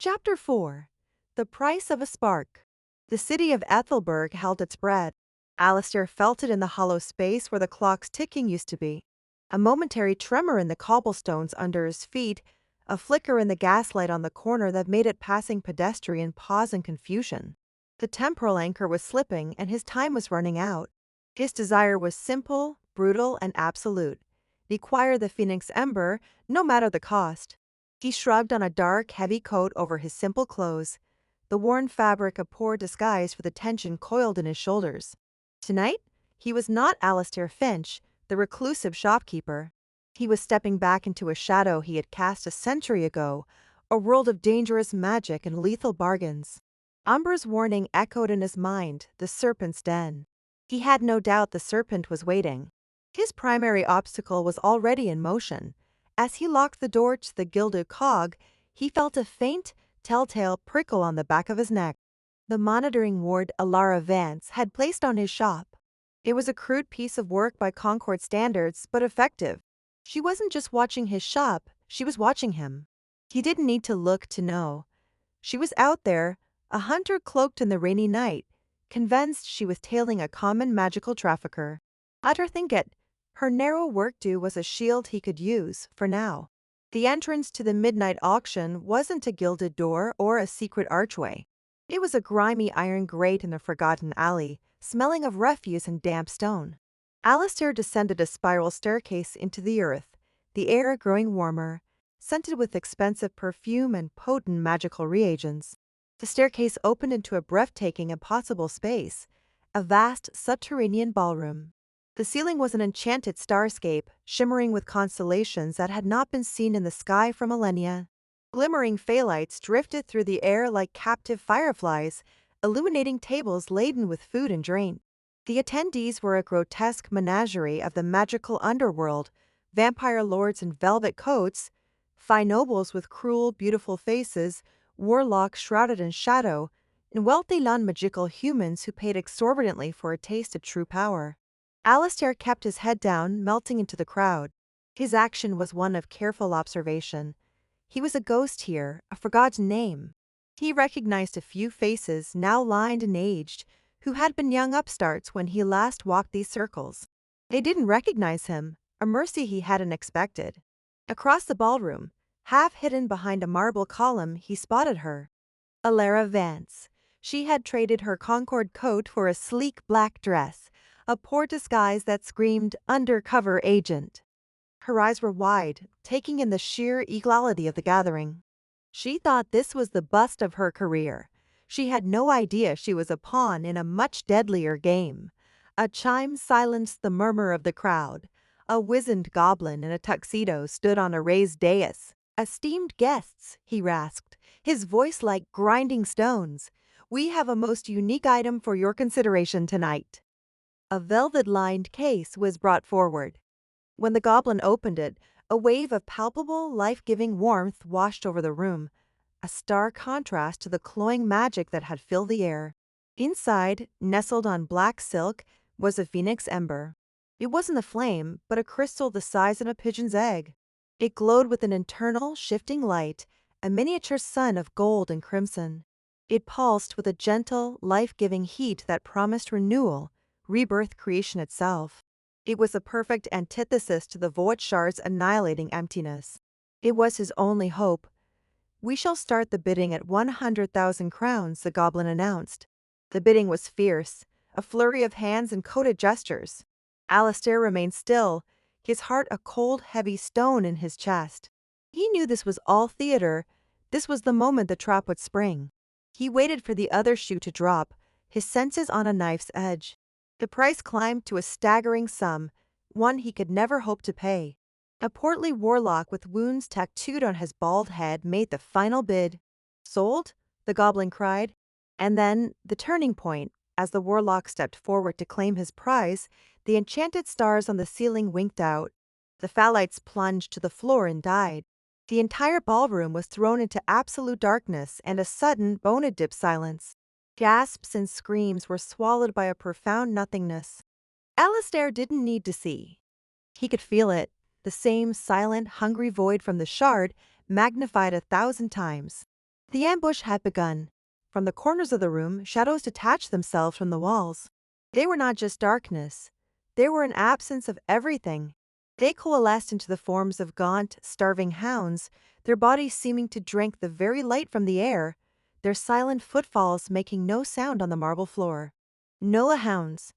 Chapter 4. The Price of a Spark. The city of Ethelberg held its breath. Alistair felt it in the hollow space where the clock's ticking used to be. A momentary tremor in the cobblestones under his feet, a flicker in the gaslight on the corner that made it passing pedestrian pause in confusion. The temporal anchor was slipping and his time was running out. His desire was simple, brutal, and absolute. Require the phoenix ember, no matter the cost. He shrugged on a dark, heavy coat over his simple clothes, the worn fabric a poor disguise for the tension coiled in his shoulders. Tonight, he was not Alistair Finch, the reclusive shopkeeper. He was stepping back into a shadow he had cast a century ago, a world of dangerous magic and lethal bargains. Umber's warning echoed in his mind, the serpent's den. He had no doubt the serpent was waiting. His primary obstacle was already in motion. As he locked the door to the gilded cog, he felt a faint, telltale prickle on the back of his neck. The monitoring ward Alara Vance had placed on his shop. It was a crude piece of work by Concord standards, but effective. She wasn't just watching his shop, she was watching him. He didn't need to look to know. She was out there, a hunter cloaked in the rainy night, convinced she was tailing a common magical trafficker. Let her think it. Her narrow work-due was a shield he could use, for now. The entrance to the midnight auction wasn't a gilded door or a secret archway. It was a grimy iron grate in a forgotten alley, smelling of refuse and damp stone. Alistair descended a spiral staircase into the earth, the air growing warmer, scented with expensive perfume and potent magical reagents. The staircase opened into a breathtaking impossible space, a vast subterranean ballroom. The ceiling was an enchanted starscape, shimmering with constellations that had not been seen in the sky for millennia. Glimmering phalites drifted through the air like captive fireflies, illuminating tables laden with food and drink. The attendees were a grotesque menagerie of the magical underworld, vampire lords in velvet coats, fine nobles with cruel, beautiful faces, warlocks shrouded in shadow, and wealthy non-magical humans who paid exorbitantly for a taste of true power. Alistair kept his head down, melting into the crowd. His action was one of careful observation. He was a ghost here, a forgotten name. He recognized a few faces, now lined and aged, who had been young upstarts when he last walked these circles. They didn't recognize him, a mercy he hadn't expected. Across the ballroom, half hidden behind a marble column, he spotted her. Alara Vance. She had traded her Concord coat for a sleek black dress, a poor disguise that screamed undercover agent. Her eyes were wide, taking in the sheer equality of the gathering. She thought this was the bust of her career. She had no idea she was a pawn in a much deadlier game. A chime silenced the murmur of the crowd. A wizened goblin in a tuxedo stood on a raised dais. "Esteemed guests," he rasped, his voice like grinding stones, "we have a most unique item for your consideration tonight." A velvet-lined case was brought forward. When the goblin opened it, a wave of palpable, life-giving warmth washed over the room, a stark contrast to the cloying magic that had filled the air. Inside, nestled on black silk, was a phoenix ember. It wasn't a flame, but a crystal the size of a pigeon's egg. It glowed with an internal, shifting light, a miniature sun of gold and crimson. It pulsed with a gentle, life-giving heat that promised renewal, rebirth, creation itself. It was a perfect antithesis to the void shard's annihilating emptiness. It was his only hope. "We shall start the bidding at 100,000 crowns, the goblin announced. The bidding was fierce, a flurry of hands and coded gestures. Alistair remained still, his heart a cold, heavy stone in his chest. He knew this was all theater. This was the moment the trap would spring. He waited for the other shoe to drop, his senses on a knife's edge. The price climbed to a staggering sum, one he could never hope to pay. A portly warlock with wounds tattooed on his bald head made the final bid. "Sold?" the goblin cried. And then, the turning point, as the warlock stepped forward to claim his prize, the enchanted stars on the ceiling winked out. The phalites plunged to the floor and died. The entire ballroom was thrown into absolute darkness and a sudden, bone-dip silence. Gasps and screams were swallowed by a profound nothingness. Alistair didn't need to see. He could feel it, the same silent, hungry void from the shard, magnified 1,000 times. The ambush had begun. From the corners of the room, shadows detached themselves from the walls. They were not just darkness. They were an absence of everything. They coalesced into the forms of gaunt, starving hounds, their bodies seeming to drink the very light from the air, their silent footfalls making no sound on the marble floor. Nola hounds,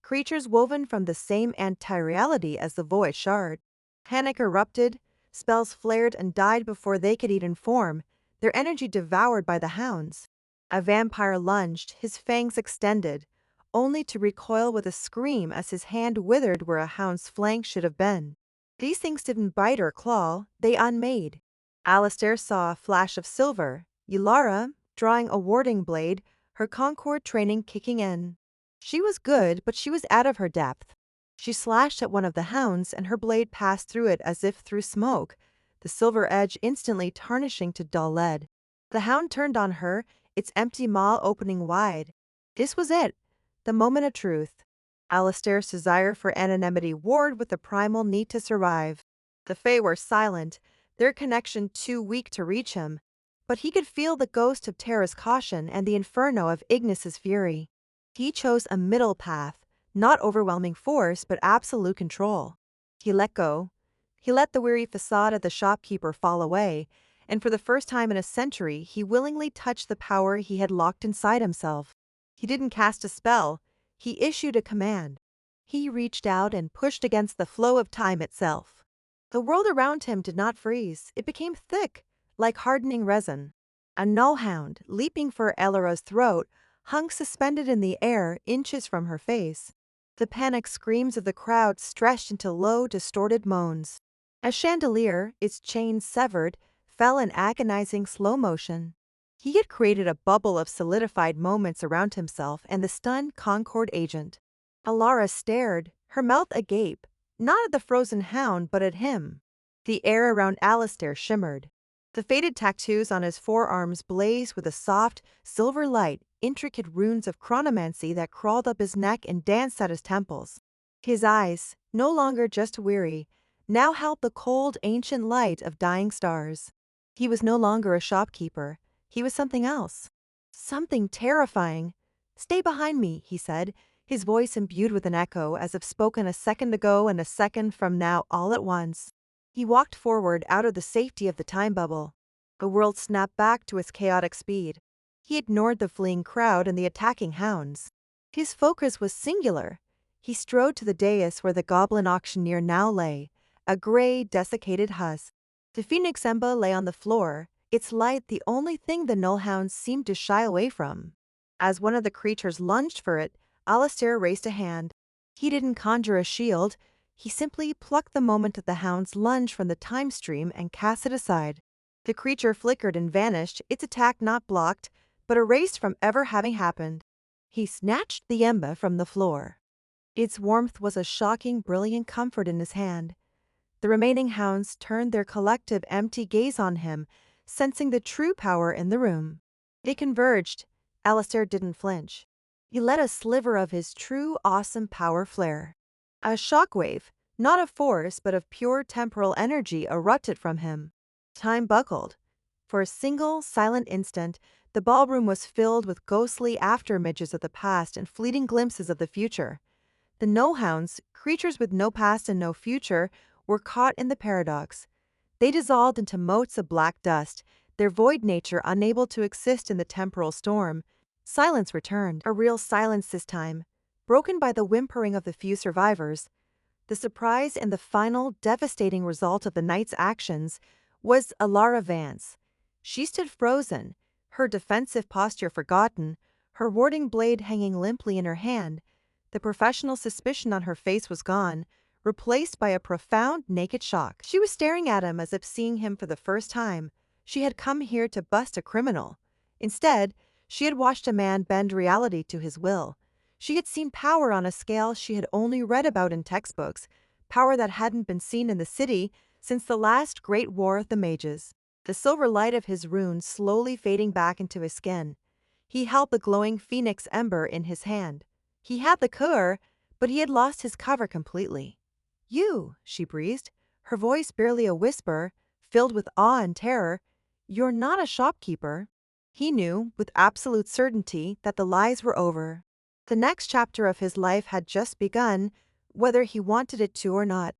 creatures woven from the same anti-reality as the void shard. Panic erupted, spells flared and died before they could even form, their energy devoured by the hounds. A vampire lunged, his fangs extended, only to recoil with a scream as his hand withered where a hound's flank should have been. These things didn't bite or claw, they unmade. Alistair saw a flash of silver, Yulara, drawing a warding blade, her Concord training kicking in. She was good, but she was out of her depth. She slashed at one of the hounds, and her blade passed through it as if through smoke, the silver edge instantly tarnishing to dull lead. The hound turned on her, its empty maw opening wide. This was it, the moment of truth. Alistair's desire for anonymity warred with the primal need to survive. The Fae were silent, their connection too weak to reach him, but he could feel the ghost of Terra's caution and the inferno of Ignis's fury. He chose a middle path, not overwhelming force but absolute control. He let go. He let the weary facade of the shopkeeper fall away, and for the first time in a century he willingly touched the power he had locked inside himself. He didn't cast a spell, he issued a command. He reached out and pushed against the flow of time itself. The world around him did not freeze, it became thick, like hardening resin. A nullhound, leaping for Elara's throat, hung suspended in the air inches from her face. The panicked screams of the crowd stretched into low, distorted moans. A chandelier, its chains severed, fell in agonizing slow motion. He had created a bubble of solidified moments around himself and the stunned Concord agent. Alara stared, her mouth agape, not at the frozen hound but at him. The air around Alistair shimmered. The faded tattoos on his forearms blazed with a soft, silver light, intricate runes of chronomancy that crawled up his neck and danced at his temples. His eyes, no longer just weary, now held the cold, ancient light of dying stars. He was no longer a shopkeeper. He was something else. Something terrifying. "Stay behind me," he said, his voice imbued with an echo as if spoken a second ago and a second from now all at once. He walked forward out of the safety of the time bubble. The world snapped back to its chaotic speed. He ignored the fleeing crowd and the attacking hounds. His focus was singular. He strode to the dais where the goblin auctioneer now lay, a gray, desiccated husk. The phoenix ember lay on the floor, its light the only thing the nullhounds seemed to shy away from. As one of the creatures lunged for it, Alistair raised a hand. He didn't conjure a shield, he simply plucked the moment of the hound's lunge from the time stream and cast it aside. The creature flickered and vanished, its attack not blocked, but erased from ever having happened. He snatched the ember from the floor. Its warmth was a shocking, brilliant comfort in his hand. The remaining hounds turned their collective empty gaze on him, sensing the true power in the room. They converged. Alistair didn't flinch. He let a sliver of his true, awesome power flare. A shockwave, not of force but of pure temporal energy, erupted from him. Time buckled. For a single, silent instant, the ballroom was filled with ghostly after-images of the past and fleeting glimpses of the future. The no-hounds, creatures with no past and no future, were caught in the paradox. They dissolved into motes of black dust, their void nature unable to exist in the temporal storm. Silence returned, a real silence this time, broken by the whimpering of the few survivors. The surprise and the final, devastating result of the night's actions was Alara Vance. She stood frozen, her defensive posture forgotten, her warding blade hanging limply in her hand. The professional suspicion on her face was gone, replaced by a profound, naked shock. She was staring at him as if seeing him for the first time. She had come here to bust a criminal. Instead, she had watched a man bend reality to his will. She had seen power on a scale she had only read about in textbooks, power that hadn't been seen in the city since the last great war of the mages. The silver light of his runes slowly fading back into his skin. He held the glowing phoenix ember in his hand. He had the cure, but he had lost his cover completely. "You," she breathed, her voice barely a whisper, filled with awe and terror. "You're not a shopkeeper." He knew, with absolute certainty, that the lies were over. The next chapter of his life had just begun, whether he wanted it to or not.